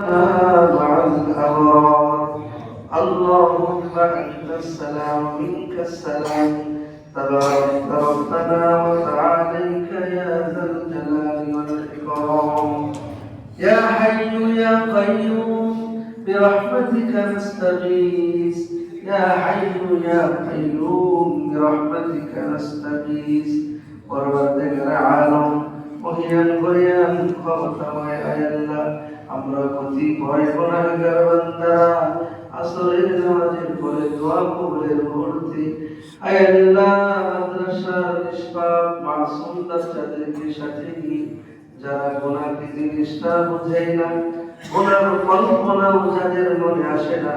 مع الأبرار. اللهم أنت السلام منك السلام، تبارك ربنا وتعاليك يا ذا الجلال والإكرام. يا حي يا قيوم برحمتك نستغيث، يا حي يا قيوم برحمتك نستغيث। পরবর্তীকার আলম মহিয়ান গরিয়ান ক্ষমতাময় আল্লাহ, আমরা অতি ভয় গুনাহগার বান্দা, আসরের নামাজের পরে দোয়া কবুলের মুহূর্তে আল্লাহ মাদ্রাসার নিষ্পাপ মাসুম বাচ্চাদেরকে সাথে নিয়ে যারা গুনাহ কি জিনিসটা বুঝে না, গুনার কল্পনা যাদের মনে আসে না,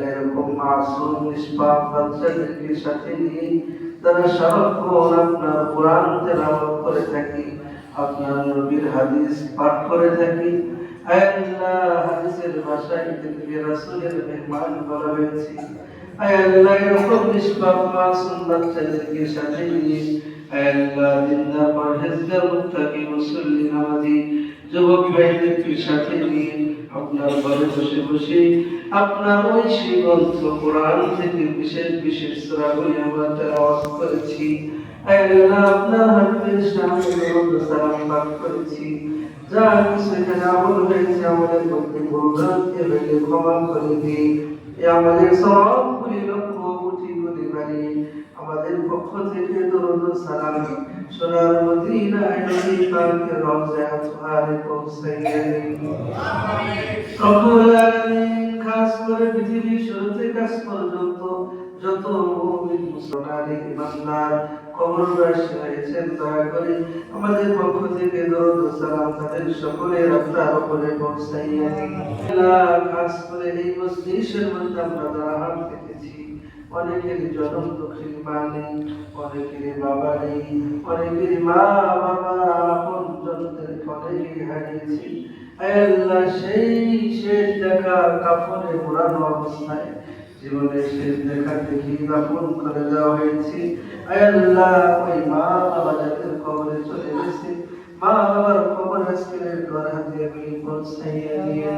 এরকম মাসুম নিষ্পাপ বাচ্চাদেরকে সাথে নিয়ে তারা সারাক্ষণ আপনার কোরআন তেলাওয়াত করে থাকি, আপনার নবীর হাদিস পাঠ করে থাকি। আল্লাহ হাদিসের ভাষায় এদেরকে রাসূলের মেহমান বলা হয়েছে। আল্লাহ এরকম নিষ্পাপ মাসুম বাচ্চাদেরকে সাথে নিয়ে আল্লাহ দিনদার পরহেজগার মুত্তাকি মুসল্লি নামাজি যুবক ভাইদেরকে সাথে নিয়ে আপনার ঘরে বসে বসে আপনার ওই গ্রন্থ কোরআন থেকে বিশেষ বিশেষ সূরাগুলি আমরা তেলাওয়াত করেছি। আল্লাহ আপনার হাবিবের সামনে সালাম পাঠ করেছি। যা কিছু এখানে আমল হয়েছে আমাদের মধ্যে ভুলভ্রান্তি হলে ক্ষমা করে দিন। এই আমাদের সবগুলি লক্ষ্য কোটি কোটি বাড়িয়ে আমাদের পক্ষ থেকে দরুদ ও সালাম সোনার মদিনায় নবী পাকের রওজায় তুহারে পৌঁছাইয়ে দিন। রব্বুল আলামিন খাস করে পৃথিবীর শুরু থেকে আজ পর্যন্ত যত মুমিন মুসলমান ইমানদার কবরবাসী হয়েছেন, দয়া করে আমাদের পক্ষ থেকে দরুদ ও সালাম তাদের সকলের আত্মার উপরে পৌঁছাইয়ে দিন। আল্লাহ খাস করে এই মজলিসের মধ্যে আমরা যারা হাত পেতেছি, অনেকেরই জনম দুঃখের মা নেই, অনেকেরই বাবা নেই, অনেকেরই মা বাবা আপন জনদের অনেকেই হারিয়েছি। আল্লাহ সেই শেষ দেখা কাফনে মোড়ানো অবস্থায় জীবনের শেষ দেখা দেখি দাফন করে দেওয়া হয়েছে। আল্লাহ ওই মা বাবা যাদের কবরে চলে গেছে, মা বাবার কবর আজকের ঘর হাতে আপনি পৌঁছাইয়া দিয়ে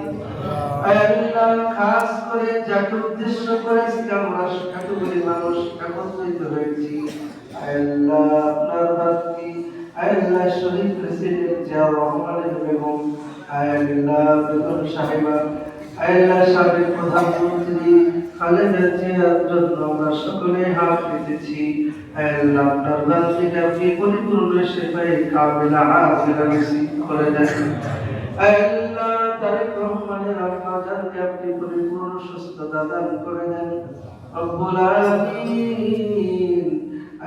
আল্লাহ খাস করে যাকে উদ্দেশ্য করে আমরা এতগুলি মানুষ একত্রিত হয়েছি, আল্লাহ আপনার বাকি আল্লাহ শহীদ প্রেসিডেন্ট জিয়াউর রহমানের বেগম, আল্লাহ বেগম সাহেবা, আল্লাহ সাবেক প্রধানমন্ত্রী খালেদা জিয়ার জন্য আমরা সকলে হাত পেতেছি। আল্লাহ আপনার বান্দিকে আপনি পরিপূর্ণ সেবায় কাবিলা আজিলা নসিব করে দেন। আল্লাহ তারেক রহমানের আত্মা জানকে আপনি পরিপূর্ণ সুস্থতা দান করে দেন। রব্বুল আলামিন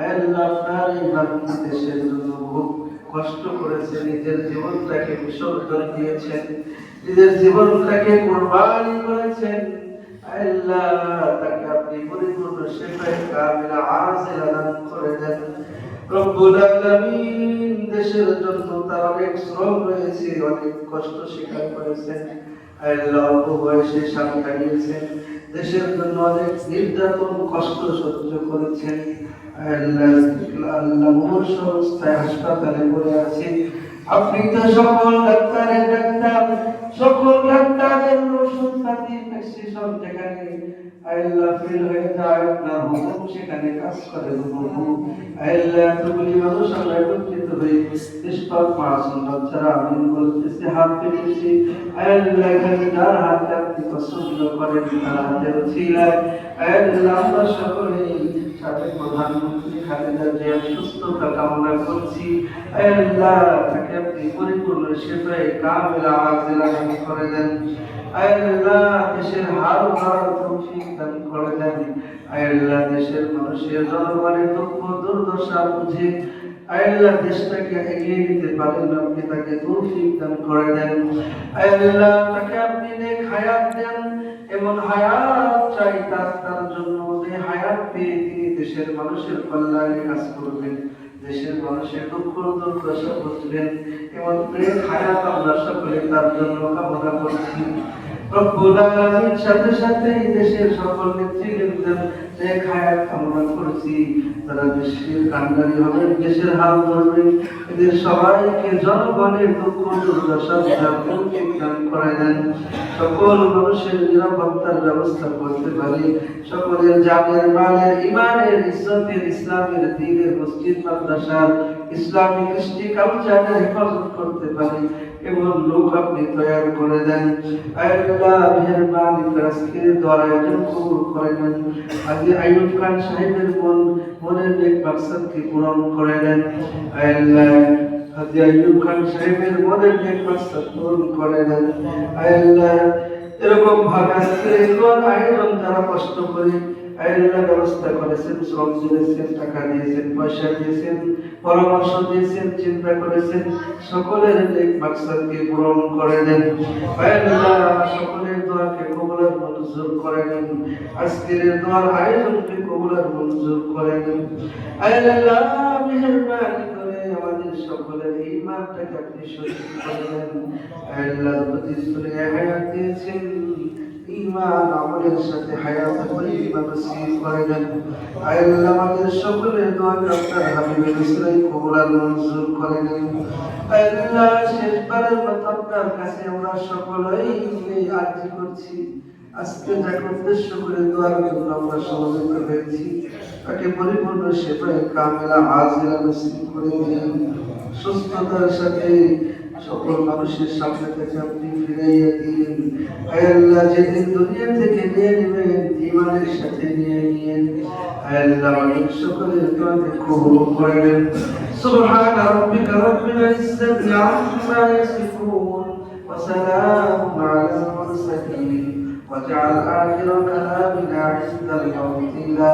আল্লাহ আপনার এই বান্দি দেশের জন্য খুব কষ্ট করেছে, নিজের জীবনটাকে বিসর্জন দিয়েছেন, নিজের জীবনটাকে কুরবানি করেছেন। আল্লাহ তাকে আপনি পরিপূর্ণ সেবায় কামিলা আজিলা দান করে দেন। রব্বুল আলামিন দেশের জন্য তার অনেক শ্রম রয়েছে, অনেক কষ্ট স্বীকার করেছেন। আল্লাহ অল্প বয়সে স্বামী হারিয়েছেন, দেশের জন্য অনেক নির্যাতন কষ্ট সহ্য করেছেন। আল্লাহ মুমূর্ষু অবস্থায় হাসপাতালে পড়ে আছে। আপনি তো সকল ডাক্তারের ডাক্তার, সকল ডাক্তারের ওষুধ পাতি প্রেসক্রিপশন যেখানে আল্লাহ ফেল হয়ে যায় আপনার হুকুম সেখানে কাজ করে। আল্লাহ এতগুলি মানুষ আমরা একত্রিত হয়ে নিষ্পাপ মাসুম বাচ্চারা আমিন বলতেছি, হাত পেতেছি। আল্লাহ এখানে যার হাতে আপনি পছন্দ করেন তার হাতের ছিলায় আল্লাহ আমরা সকলেই সাবেক প্রধানমন্ত্রী খালেদা জিয়ার সুস্থতা কামনা করছি। আল্লাহ তাকে আপনি পরিপূর্ণ সেবায় কামিলা আজিলা দান করে দেন। আল্লাহ দেশের হাল ধরার তৌফিক দান করে দেন। আল্লাহ দেশের মানুষের জনগণের দুঃখ দুর্দশা বুঝে আল্লাহ দেশটাকে এগিয়ে নিতে পারেন, আপনি তাকে তৌফিক দান করে দেন। আল্লাহ তাকে আপনি নেক হায়াত দেন, এমন হায়াত চাই তার জন্য যে হায়াত পেয়ে তিনি দেশের মানুষের কল্যাণে কাজ করবেন, দেশের মানুষের দুঃখ দুর্দশা বুঝবেন, এমন নেক হায়াত আমরা সকলে তার জন্য কামনা করছি। রব্বুল আলামিন সাথে সাথে দেশের সকল নেতৃবৃন্দ নেক হায়াত কামনা করছি। তারা দেশের কান্ডারি হবেন, দেশের হাল ধরবেন, এদের সবাইকে জনগণের দুঃখ দুর্দশা দান করে দেন। সকল মানুষের নিরাপত্তার ব্যবস্থা করতে পারি, সকলের জানের মালের ইমানের ইজ্জতের ইসলামের দ্বীনের মসজিদ মাদ্রাসার ইসলামী কৃষ্টি কালচারের হেফাজত করতে পারি এবং লোক আপনি তৈরি করে দেন। আল্লাহ মেহেরবানি করে আজকে দোয়ার আয়োজন কবুল করে নেন। আজি আইয়ুব খান সাহেবের মনের নেক মাকসাদকে পূরণ করে দেন। আল্লাহ আজি আইয়ুব খান সাহেবের মনের নেক মাকসাদ পূরণ করে দেন। আল্লাহ এরকম ভাবে আজকে দোয়ার আয়োজন যারা কষ্ট করে আল্লাহ ব্যবস্থা করেছেন, শ্রম দিয়েছেন, টাকা দিয়েছেন, পয়সা দিয়েছেন, পরামর্শ দিয়েছেন, চিন্তা করেছেন, সকলের নেক মাকসাদকে পূরণ করে দেন। আল্লাহ সকলের দোয়াকে কবুল আর মঞ্জুর করে নেন। আজকের দোয়ার আয়োজনকে কবুল আর মঞ্জুর করে নেন। আল্লাহ মেহেরবানি করে আমাদের সকলের ঈমানটাকে আপনি সঠিক করে দেন। আল্লাহ প্রতিষ্ঠানে হায়াত দিয়েছেন, ঈমান আমলের সাথে হায়াত তৈয়বা নসিব করে দেন। আল্লাহ আমাদের সকলের দোয়াকে আপনার হাবিবের উসিলায় কবুল আর মঞ্জুর করে নেন। আল্লাহ শেষবারের মতো আপনার কাছে আমরা সকলেই মিলে আরজি করছি, আজকে যাকে উদ্দেশ্য করে দোয়ার জন্য আমরা সমবেত হয়েছি তাকে পরিপূর্ণ সেবায় কামেলা আজিলা নসিব করে দিন। সুস্থতার সাথে সকল মানুষের সামনে থেকে আপনি ফিরাইয়া দিন। আল্লাহ যেদিন দুনিয়া থেকে নিয়ে নেবেন ঈমানের সাথে নিয়ে নিয়েন। আল্লাহ আমাদের সকলের দোয়াকে কবুল করে নেন। সুবহান রাব্বিকা রাব্বিল ইজ্জাতি আম্মা ইয়াসিফুন ওয়া সালামুন আলাল মুরসালিন ওয়াজআল আখিরা কালামিনা ইনদাল মাউতি লা